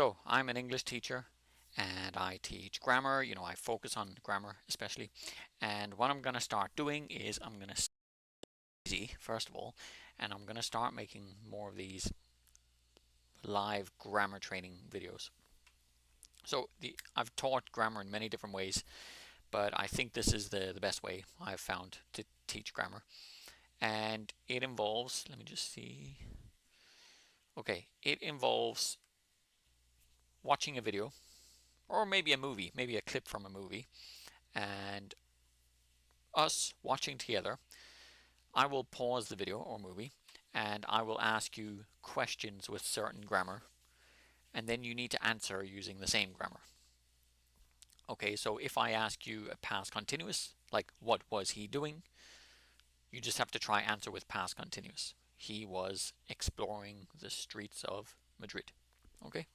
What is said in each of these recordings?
So I'm an English teacher and I teach grammar. I focus on grammar especially. And what I'm going to start doing is I'm going to easy first of all, and I'm going to start making more of these live grammar training videos. So I've taught grammar in many different ways, but I think this is the best way I've found to teach grammar. And it involves, let me just see. Okay, it involves watching a video or maybe a movie, maybe a clip from a movie, and us watching together. I will pause the video or movie and I will ask you questions with certain grammar, and then you need to answer using the same grammar. Okay, so if I ask you a past continuous, like what was he doing, you just have to try answer with past continuous. He was exploring the streets of Madrid. Okay,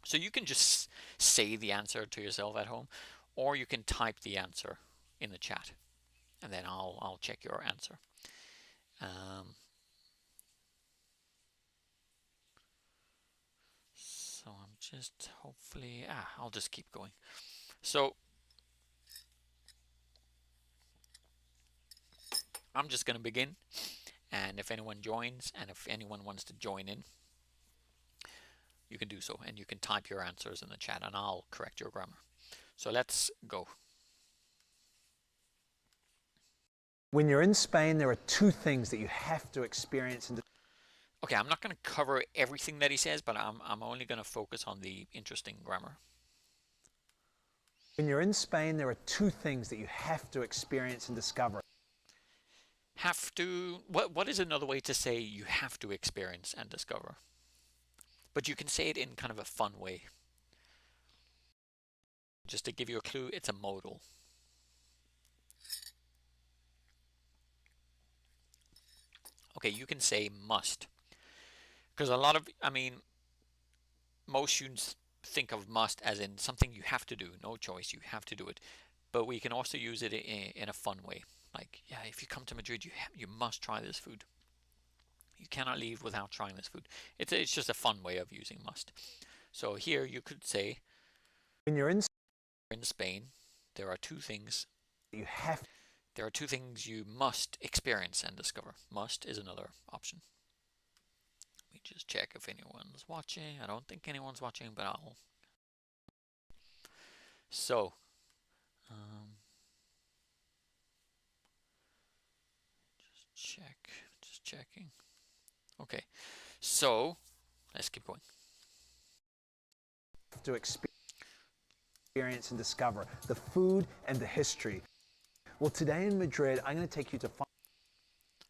so you can just say the answer to yourself at home, or you can type the answer in the chat, and then I'll check your answer. So I'm just hopefully, I'll just keep going. So I'm just going to begin, and if anyone joins and if anyone wants to join in, you can do so, and you can type your answers in the chat and I'll correct your grammar. So let's go. When you're in Spain, there are two things that you have to experience. Okay, I'm not going to cover everything that he says, but I'm only going to focus on the interesting grammar. When you're in Spain, there are two things that you have to experience and discover. Have to, what is another way to say you have to experience and discover? But you can say it in kind of a fun way. Just to give you a clue, it's a modal. Okay, you can say must. Because most students think of must as in something you have to do, no choice, you have to do it. But we can also use it in a fun way. Like, yeah, if you come to Madrid, you must try this food. You cannot leave without trying this food. It's just a fun way of using must. So here you could say, when you're in Spain, there are two things you have. There are two things you must experience and discover. Must is another option. Let me just check if anyone's watching. I don't think anyone's watching, but I'll. So, just checking. Okay, so let's keep going. To experience and discover the food and the history. Well, today in Madrid, I'm going to take you to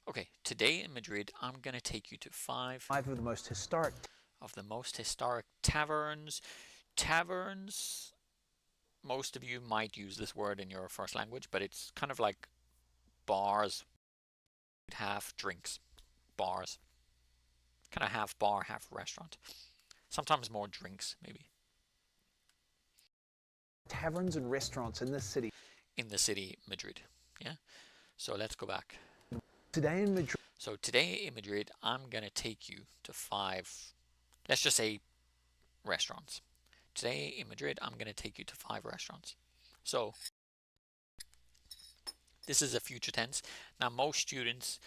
Okay, today in Madrid, I'm going to take you to five of the most historic taverns. Taverns, most of you might use this word in your first language, but it's kind of like bars, half drinks, bars. Kind of half bar, half restaurant. Sometimes more drinks, maybe. Taverns and restaurants in the city. In the city, Madrid. Yeah. So let's go back. Today in Madrid. So today in Madrid, I'm going to take you to five, let's just say restaurants. Today in Madrid, I'm going to take you to five restaurants. So this is a future tense. Now most students,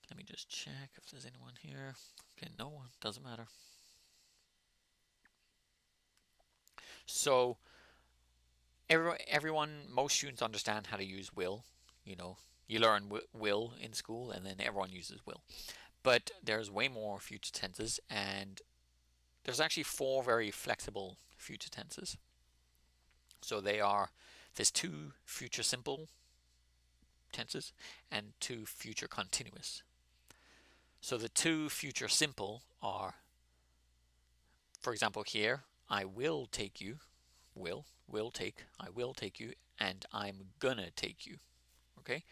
let me just check if there's anyone here. Okay, no one, doesn't matter. So most students understand how to use will. You learn will in school, and then everyone uses will. But there's way more future tenses, and there's actually four very flexible future tenses. So there's two future simple tenses and two future continuous. So the two future simple are, for example, here, I will take you, I will take you, and I'm gonna take you. Okay?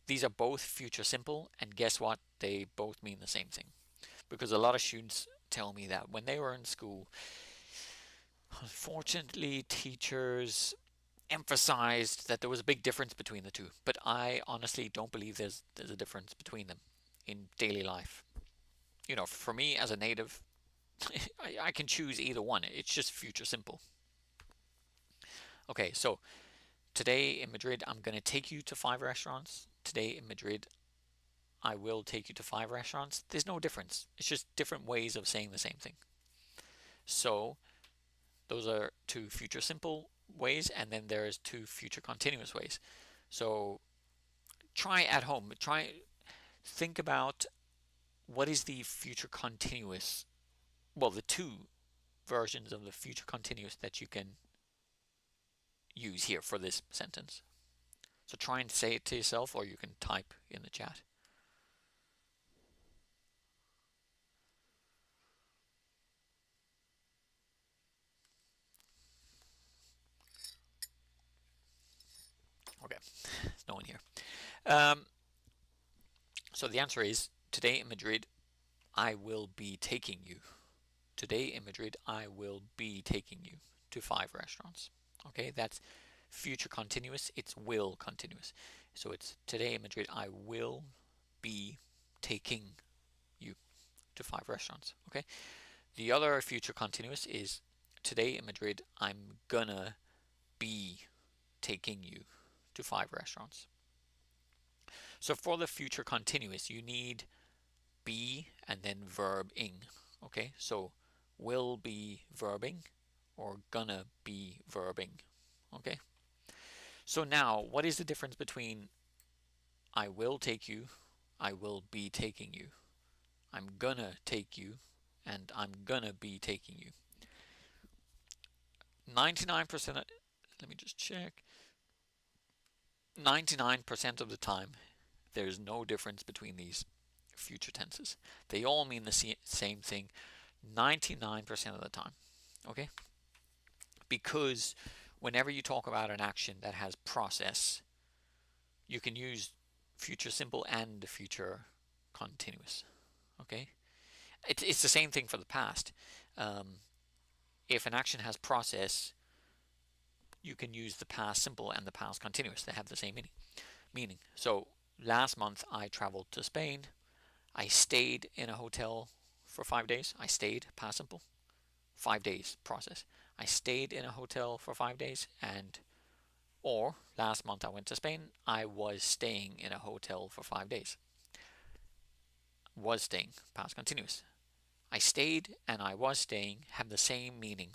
These are both future simple, and guess what? They both mean the same thing. Because a lot of students tell me that when they were in school, unfortunately, teachers emphasized that there was a big difference between the two. But I honestly don't believe there's a difference between them in daily life. For me as a native, I can choose either one. It's just future simple. Okay, so today in Madrid, I'm going to take you to 5 restaurants. Today in Madrid, I will take you to 5 restaurants. There's no difference. It's just different ways of saying the same thing. So those are two future simple ways, and then there's two future continuous ways. So try at home. Think about what is the future continuous. Well, the two versions of the future continuous that you can use here for this sentence. So try and say it to yourself, or you can type in the chat. Okay, there's no one here. Um, so the answer is today in Madrid, I will be taking you. Today in Madrid, I will be taking you to 5 restaurants. Okay, that's future continuous. It's will continuous. So it's today in Madrid, I will be taking you to 5 restaurants. Okay. The other future continuous is today in Madrid, I'm gonna be taking you to 5 restaurants. So for the future continuous, you need be and then verb ing. Okay, so will be verbing or gonna be verbing. Okay, so now what is the difference between I will take you, I will be taking you, I'm gonna take you, and I'm gonna be taking you? 99%, let me just check. 99% of the time, there's no difference between these future tenses. They all mean the same thing 99% of the time. Okay? Because whenever you talk about an action that has process, you can use future simple and future continuous. Okay? It's the same thing for the past. Um, if an action has process, you can use the past simple and the past continuous. They have the same meaning. So last month I traveled to Spain. I stayed in a hotel for 5 days. I stayed, past simple. 5 days process. I stayed in a hotel for 5 days, and or last month I went to Spain. I was staying in a hotel for 5 days. Was staying, past continuous. I stayed and I was staying have the same meaning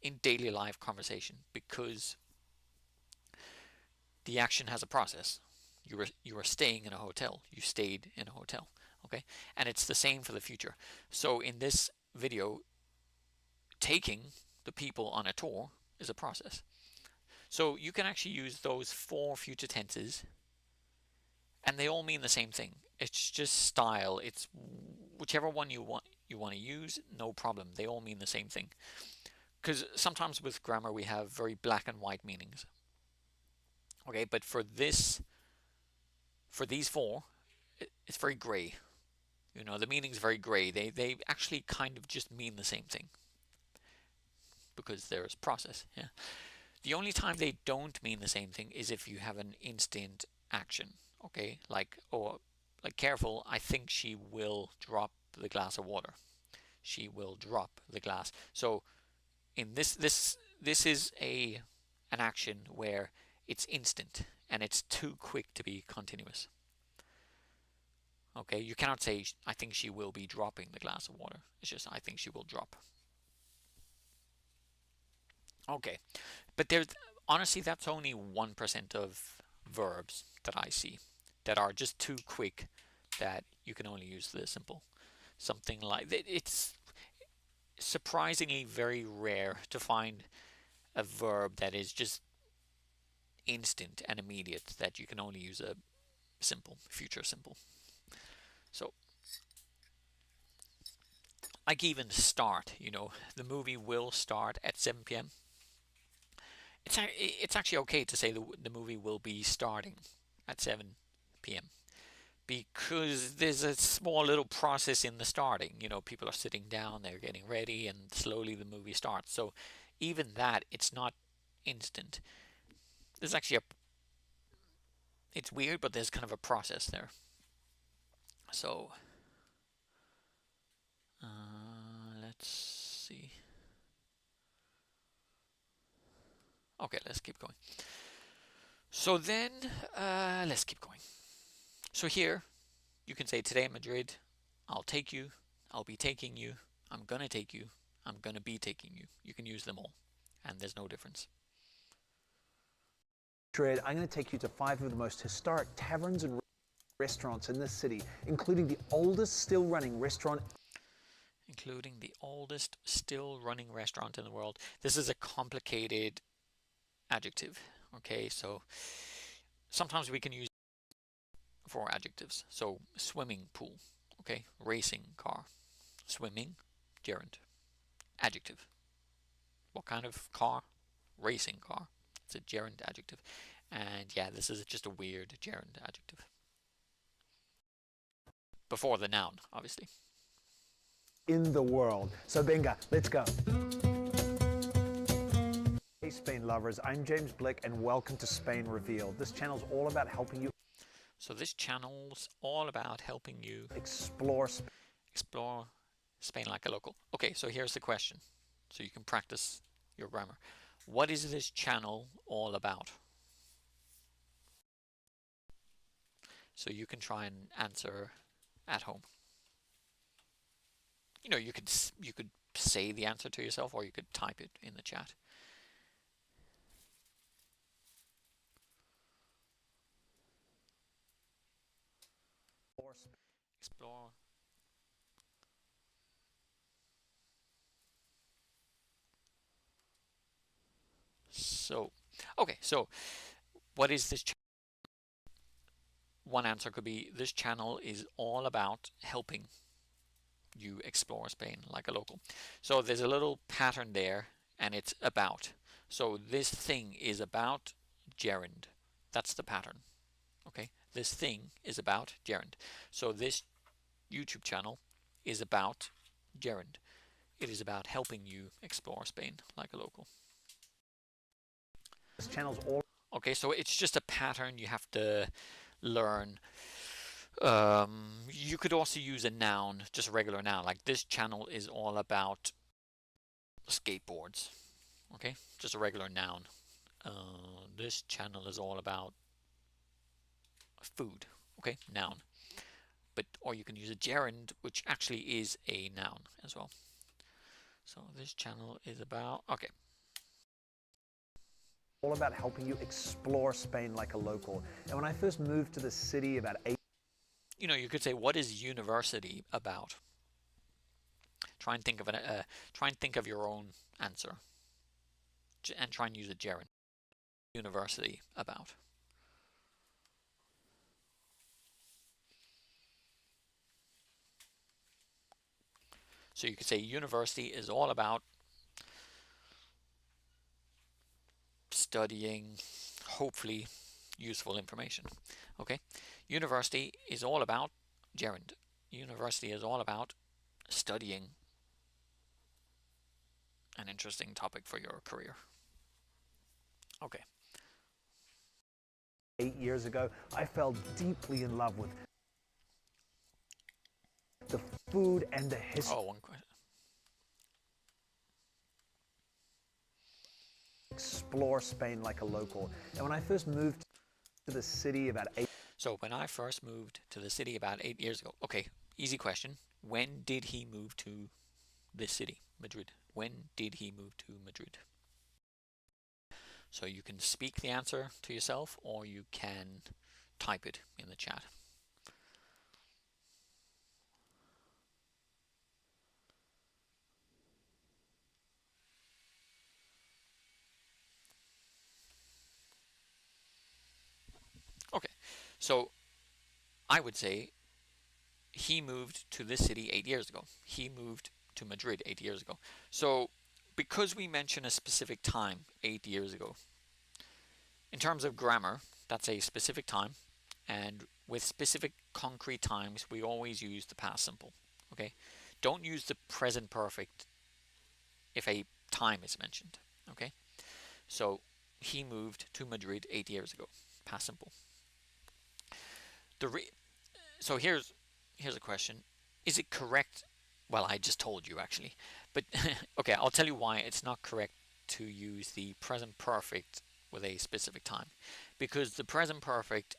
in daily life conversation because the action has a process. You were staying in a hotel. You stayed in a hotel. Okay, and it's the same for the future. So in this video, taking the people on a tour is a process. So you can actually use those 4 future tenses, and they all mean the same thing. It's just style. It's whichever one you want to use, no problem. They all mean the same thing. Because sometimes with grammar we have very black and white meanings. Okay, but for these 4, it's very grey. The meaning's very grey. They actually kind of just mean the same thing because there's process. Yeah. The only time they don't mean the same thing is if you have an instant action. Okay, like careful. I think she will drop the glass of water. She will drop the glass. So in this is an action where it's instant and it's too quick to be continuous. Okay, you cannot say I think she will be dropping the glass of water. It's just I think she will drop. Okay, but there's honestly that's only 1% of verbs that I see that are just too quick that you can only use the simple. Something like that. It's surprisingly very rare to find a verb that is just instant and immediate that you can only use a simple, future simple. So like even start, the movie will start at 7 p.m. It's actually okay to say the movie will be starting at 7 p.m. because there's a small little process in the starting. People are sitting down, they're getting ready, and slowly the movie starts. So even that, it's not instant. There's actually it's weird, but there's kind of a process there. So let's Let's see. Okay, let's keep going. So then, let's keep going. So here, you can say today in Madrid, I'll take you, I'll be taking you, I'm gonna take you, I'm gonna be taking you. You can use them all, and there's no difference. Madrid, I'm going to take you to 5 of the most historic taverns and restaurants in this city, including the oldest still running restaurant. Including the oldest still running restaurant in the world. This is a complicated adjective. Okay, so sometimes we can use for adjectives. So swimming pool, okay, racing car, swimming, gerund. Adjective. What kind of car? Racing car. It's a gerund adjective. And yeah, this is just a weird gerund adjective. Before the noun, obviously. In the world. So Benga, let's go. Hey Spain lovers, I'm James Blick and welcome to Spain Revealed. This channel's all about helping you So this channel's all about helping you explore Spain like a local. Okay, so here's the question, so you can practice your grammar. What is this channel all about? So you can try and answer at home. You know, you could say the answer to yourself, or you could type it in the chat. Explore. So, okay, so what is this? One answer could be this channel is all about helping you explore Spain like a local. So there's a little pattern there, and it's about. So this thing is about gerund. That's the pattern. Okay, this thing is about gerund. So this YouTube channel is about gerund. It is about helping you explore Spain like a local. this channel's all. Okay, so it's just a pattern you have to learn. You could also use a noun, just a regular noun, like this channel is all about skateboards. Okay, just a regular noun. This channel is all about food. Okay, noun. But or you can use a gerund, which actually is a noun as well. So this channel is about, okay. All about helping you explore Spain like a local. And when I first moved to the city about 8, You know, you could say, what is university about? Try and think of try and think of your own answer, and try and use a gerund. University about. So you could say university is all about studying, hopefully, useful information. Okay, university is all about gerund. University is all about studying an interesting topic for your career. Okay. 8 years ago, I fell deeply in love with the food and the history. Oh, one question. Explore Spain like a local. And when I first moved to the city about 8. So when I first moved to the city about 8 years ago, okay, easy question. When did he move to this city, Madrid? When did he move to Madrid? So you can speak the answer to yourself, or you can type it in the chat. Okay, so I would say he moved to this city 8 years ago. He moved to Madrid 8 years ago. So because we mention a specific time 8 years ago, in terms of grammar, that's a specific time, and with specific concrete times, we always use the past simple. Okay, don't use the present perfect if a time is mentioned. Okay, so he moved to Madrid 8 years ago. Past simple. So here's a question: is it correct Well, I just told you actually. But okay, I'll tell you why it's not correct to use the present perfect with a specific time. Because the present perfect,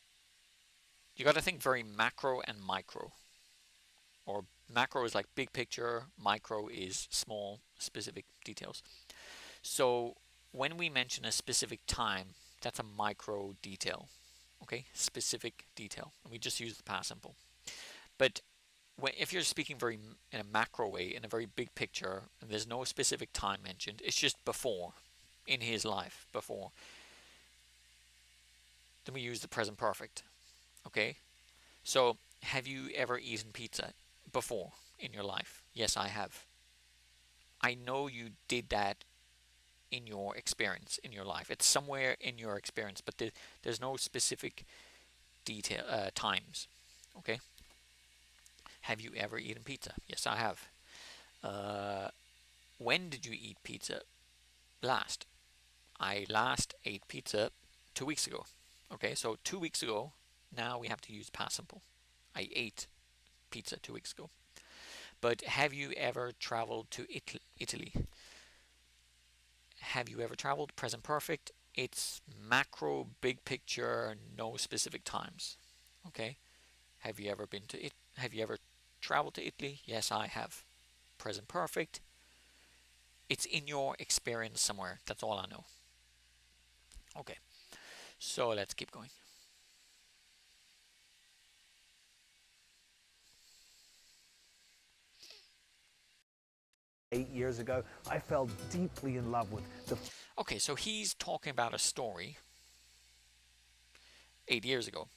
you got to think very macro and micro. Or macro is like big picture, micro is small, specific details. So when we mention a specific time, that's a micro detail. Okay, specific detail. And we just use the past simple. But if you're speaking very in a macro way, in a very big picture, and there's no specific time mentioned, it's just before, in his life, before, then we use the present perfect. Okay? So, have you ever eaten pizza before in your life? Yes, I have. I know you did that in your experience in your life. It's somewhere in your experience, but there's no specific detail times. Okay? Have you ever eaten pizza? Yes, I have. Uh, when did you eat pizza last? I last ate pizza 2 weeks ago. Okay, so 2 weeks ago, now we have to use past simple. I ate pizza 2 weeks ago. But have you ever traveled to Italy? Have you ever traveled? Present perfect. It's macro, big picture, no specific times. Okay. Have you ever been to it? Have you ever traveled to Italy? Yes, I have. Present perfect. It's in your experience somewhere. That's all I know. Okay. So let's keep going. 8 years ago, I fell deeply in love with the Okay, so he's talking about a story 8 years ago.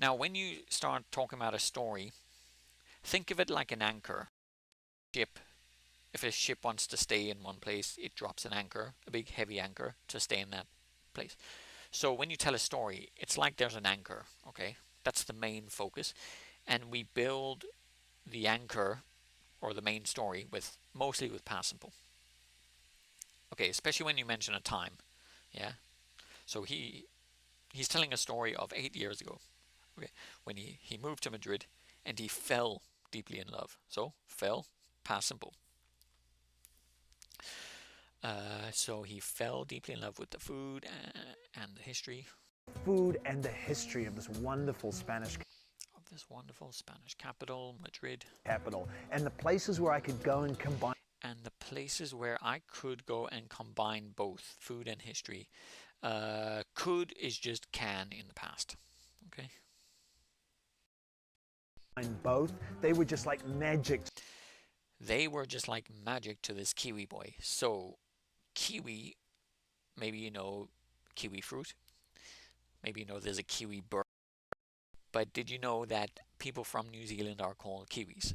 Now, when you start talking about a story, think of it like an anchor. Ship. If a ship wants to stay in one place, it drops an anchor, a big heavy anchor, to stay in that place. So when you tell a story, it's like there's an anchor, okay? That's the main focus. And we build the anchor or the main story with mostly with past simple. Okay, especially when you mention a time. Yeah. So he's telling a story of 8 years ago. Okay, when he moved to Madrid and he fell deeply in love. So fell, past simple. So he fell deeply in love with the food and the history food and the history of this wonderful Spanish capital, Madrid, capital, and the places where I could go and combine and the places where I could go and combine both food and history. Could is just can in the past. Okay. both. They were just like magic. They were just like magic to this Kiwi boy. So, kiwi, maybe you know kiwi fruit. Maybe you know there's a kiwi bird. But did you know that people from New Zealand are called Kiwis?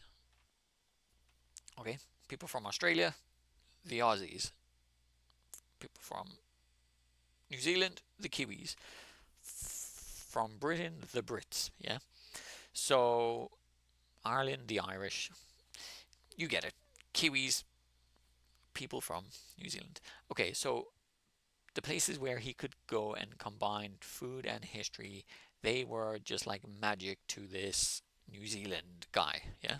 Okay. People from Australia, the Aussies. People from New Zealand, the Kiwis. From Britain, the Brits. Yeah. So, Ireland, the Irish. You get it. Kiwis, people from New Zealand. Okay, so the places where he could go and combine food and history, they were just like magic to this New Zealand guy. Yeah.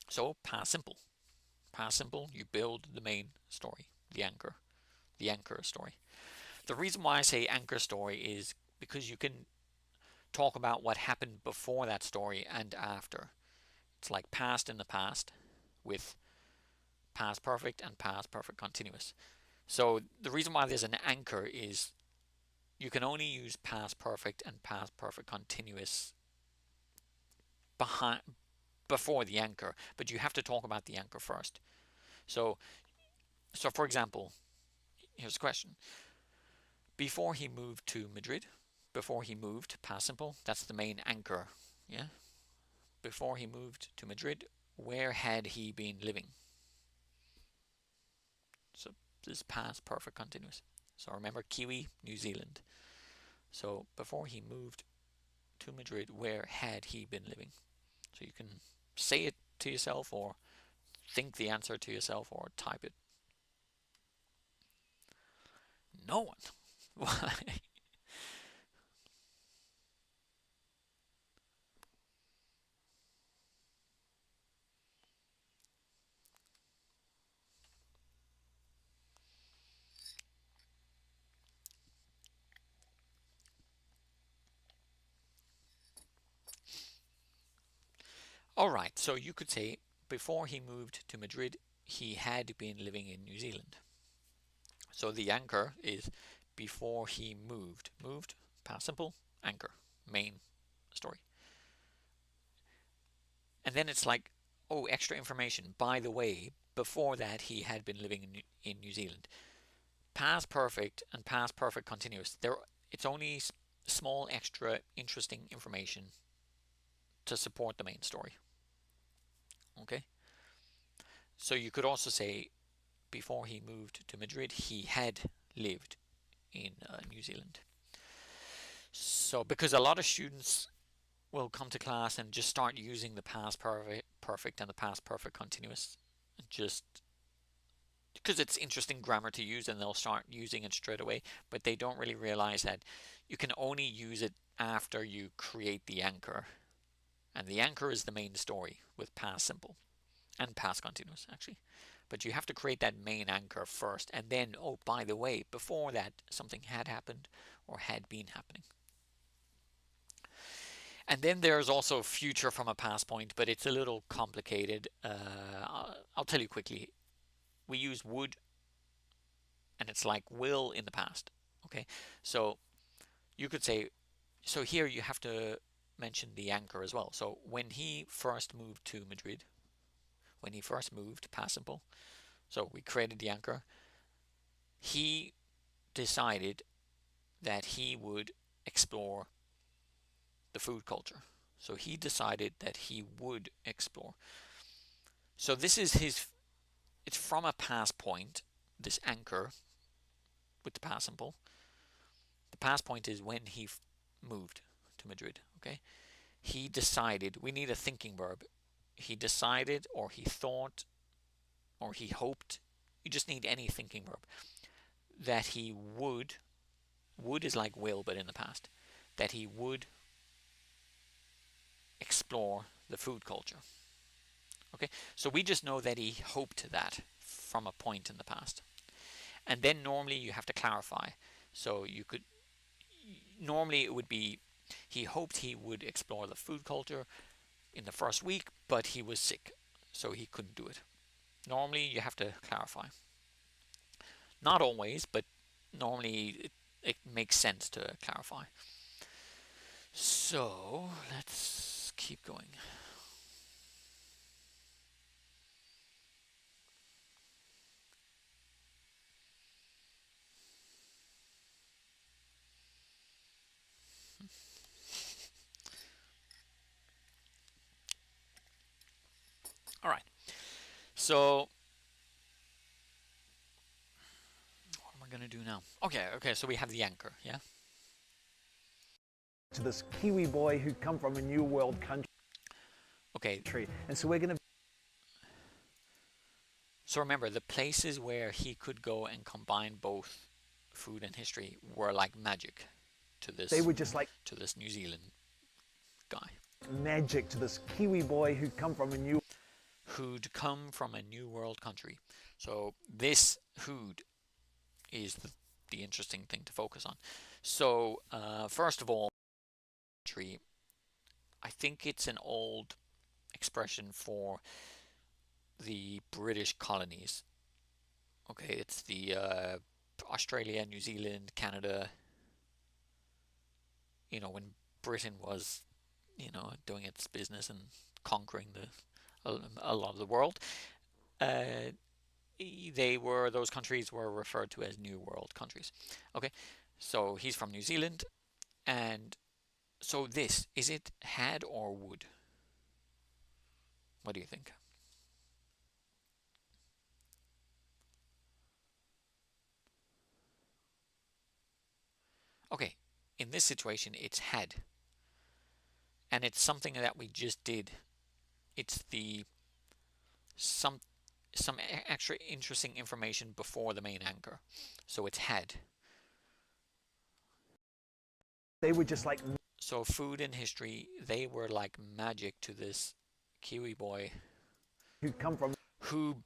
So past simple. Past simple, you build the main story, the anchor story. The reason why I say anchor story is because you can talk about what happened before that story and after. It's like past in the past with past perfect and past perfect continuous. So the reason why there's an anchor is you can only use past perfect and past perfect continuous behind before the anchor, but you have to talk about the anchor first. So for example, here's a question. Before he moved to Madrid, before he moved, past simple, that's the main anchor. Yeah. Before he moved to Madrid, where had he been living? So this is past perfect continuous. So remember Kiwi, New Zealand. So before he moved to Madrid, where had he been living? So you can say it to yourself or think the answer to yourself or type it. No one. Why? All right, so you could say before he moved to Madrid, he had been living in New Zealand. So the anchor is before he moved. Moved, past simple, anchor, main story. And then it's like, oh, extra information. By the way, before that, he had been living in New Zealand. Past perfect and past perfect continuous. It's only small extra interesting information to support the main story. Okay? So you could also say before he moved to Madrid, he had lived in New Zealand. So because a lot of students will come to class and just start using the past perfect and the past perfect continuous, just because it's interesting grammar to use, and they'll start using it straight away, but they don't really realize that you can only use it after you create the anchor, and the anchor is the main story with past simple and past continuous actually. But you have to create that main anchor first, and then, oh, by the way, before that something had happened or had been happening. And then there's also future from a past point, but it's a little complicated. I'll tell you quickly. We use would, and it's like will in the past. Okay, so you could say, so here you have to mention the anchor as well. So when he first moved to Madrid, when he first moved, past simple. So we created the anchor. He decided that he would explore the food culture. So he decided that he would explore. So this is it's from a past point, this anchor with the past simple. The past point is when he moved to Madrid, okay? He decided, we need a thinking verb. He decided, or he thought, or he hoped. You just need any thinking verb. That he would is like will, but in the past. That he would explore the food culture. Okay, so we just know that he hoped that from a point in the past. And then normally you have to clarify. So you could, normally it would be, he hoped he would explore the food culture in the first week, but he was sick, so he couldn't do it. Normally you have to clarify. Not always, but normally it makes sense to clarify. So let's keep going. All right. So what am I going to do now? Okay, so we have the anchor, yeah? To this Kiwi boy who come from a new world country. Okay. And so we're going to. So remember, the places where he could go and combine both food and history were like magic to this. They were just like to this New Zealand guy. Magic to this Kiwi boy who'd come from a new world country. So this who'd is the interesting thing to focus on. So first of all, I think it's an old expression for the British colonies. Okay, it's the Australia, New Zealand, Canada. You know, when Britain was, doing its business and conquering a lot of the world, those countries were referred to as New World countries. Okay, so he's from New Zealand, and so this, is it had or would? What do you think? Okay, in this situation, it's had, and it's something that we just did. It's the some extra interesting information before the main anchor. So it's had. They were just like. So food and history, they were like magic to this Kiwi boy Who'd come from. Who,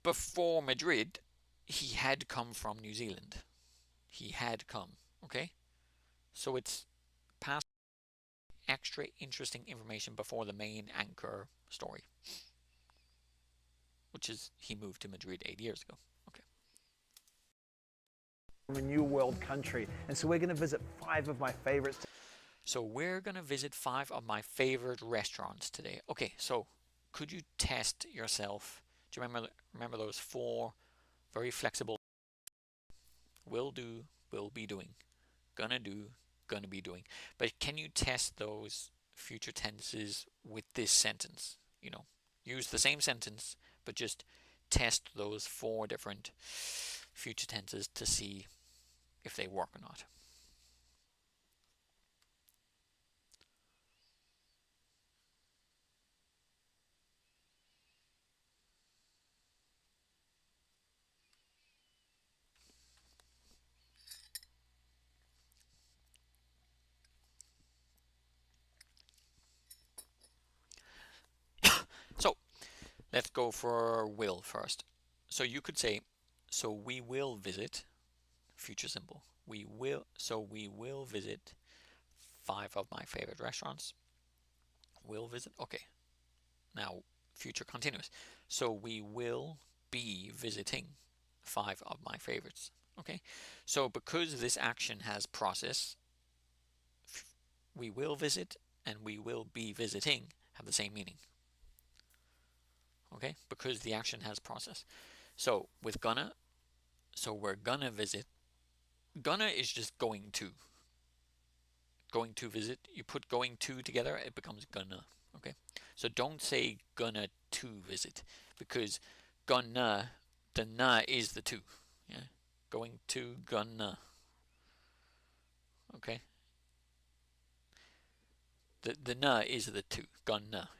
before Madrid, he had come from New Zealand. He had come, okay? So it's past extra interesting information before the main anchor story, which is he moved to Madrid 8 years ago. Okay. From a new world country. And so we're going to visit 5 of my favorites. So we're going to visit 5 of my favorite restaurants today. Okay, so could you test yourself? Do you remember those 4 very flexible: will do, will be doing, gonna do, gonna be doing? But can you test those future tenses with this sentence? You know, use the same sentence, but just test those 4 different future tenses to see if they work or not. So let's go for will first. So you could say, so we will visit, future simple. We will visit 5 of my favorite restaurants. Will visit. Okay. Now future continuous. So we will be visiting 5 of my favorites. Okay. So because this action has process, we will visit and we will be visiting have the same meaning. Okay, because the action has process. So with gonna, so we're gonna visit. Gonna is just going to. Going to visit. You put going to together, it becomes gonna. Okay, so don't say gonna to visit, because gonna, the na is the to. Yeah, going to gonna. Okay, the na is the to. Gonna,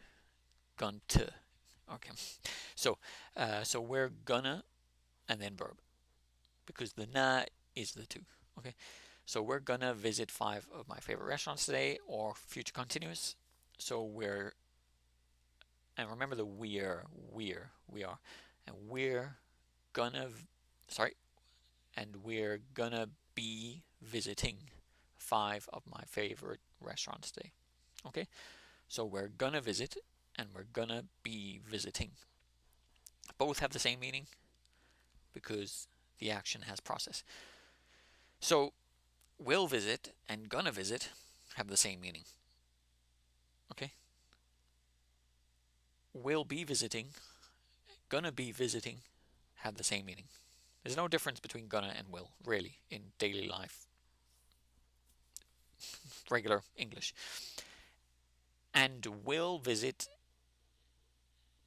to. Okay, so we're gonna and then verb, because the na is the to. Okay, so we're gonna visit 5 of my favorite restaurants today, or future continuous. So we're, and remember the we are, and we're gonna, sorry, and we're gonna be visiting 5 of my favorite restaurants today. Okay, so we're gonna visit and we're gonna be visiting. Both have the same meaning because the action has process. So will visit and gonna visit have the same meaning. Okay, will be visiting, gonna be visiting have the same meaning. There's no difference between gonna and will, really, in daily life, regular English. And will visit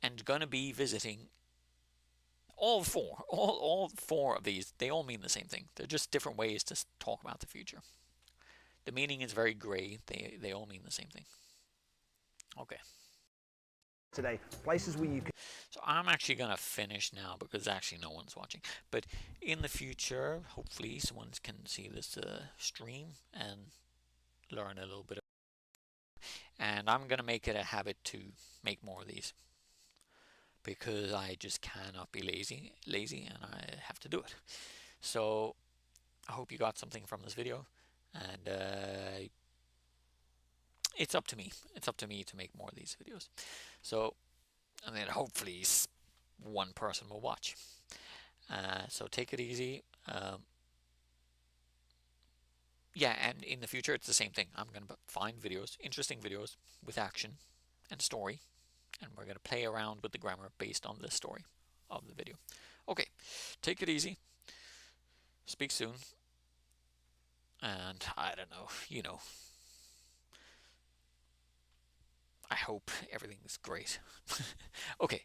and gonna be visiting, all 4, all 4 of these, they all mean the same thing. They're just different ways to talk about the future. The meaning is very gray. They all mean the same thing. Okay. Today, places where you can. So I'm actually going to finish now because actually no one's watching. But in the future, hopefully someone can see this stream and learn a little bit. And I'm going to make it a habit to make more of these, because I just cannot be lazy and I have to do it. So I hope you got something from this video, and it's up to me. It's up to me to make more of these videos. So, and then hopefully one person will watch. So take it easy. Yeah, and in the future it's the same thing. I'm going to find videos, interesting videos with action and story, and we're going to play around with the grammar based on the story of the video. Okay, take it easy. Speak soon. And I don't know, I hope everything's great. Okay,